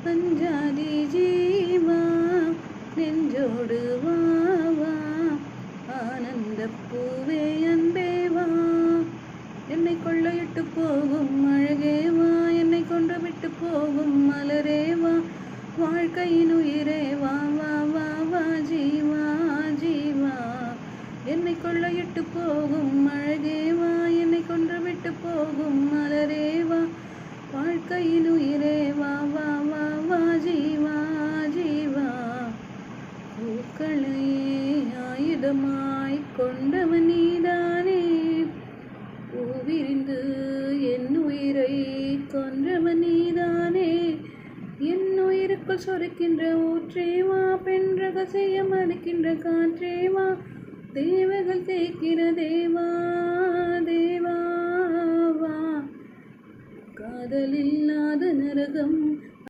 பஞ்சாதி ஜீவா நெஞ்சோடு வாவா ஆனந்த பூவே அன்பேவா என்னை கொள்ளையிட்டு போகும் அழகேவா என்னை கொண்டு விட்டு போகும் மலரேவா வாழ்க்கையின் உயிரே வா வா வா வா ஜீவா ஜீவா என்னை கொள்ளையிட்டு போகும் அழகேவா என்னை கொண்டு விட்டு போகும் மலரேவா வாழ்க்கையின் உயிரே வா வா வா வா ஜீவா ஜீவா பூக்களை ஆயுதமாய் கொண்டவன் நீதானே பூவிரிந்து என் உயிரை கொன்றவன் நீதானே என் உயிருக்குள் சொருக்கின்ற ஊற்றேவா பெண் ரகசியம் அளிக்கின்ற காற்றேவா தேவர்கள் தேய்க்கிற தேவா தேவாவா காதலில்லாத நரகம்